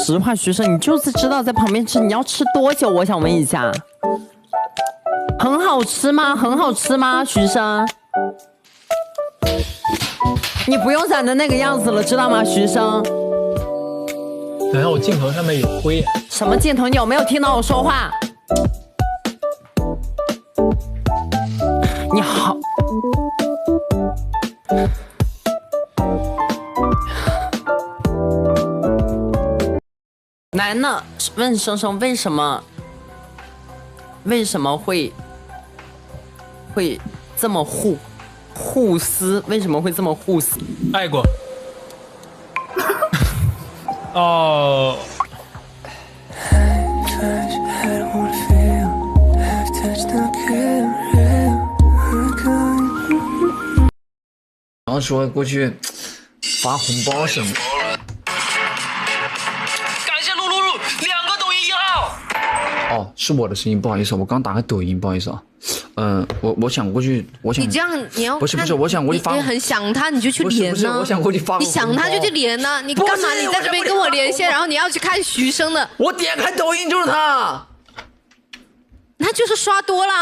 实话，徐生，你就是知道在旁边吃，你要吃多久？我想问一下，很好吃吗？很好吃吗？徐生，你不用长成那个样子了，知道吗？徐生，等下我镜头上面有灰。什么镜头？你有没有听到我说话？你好。男的问生生为什么会这么互撕？为什么会这么互撕？爱过。哦。然后说过去发红包什么。感谢露露露2个抖音1号。哦，是我的声音，不好意思，我刚打开抖音，不好意思啊。我想过去，你这样你要不是，我想过去发。你很想他，你就去连呢。不是，我想过去发。你想他就去连呢，你干嘛？你在这边跟我连线，然后你要去看徐生的。我点开抖音就是他。他就是刷多了。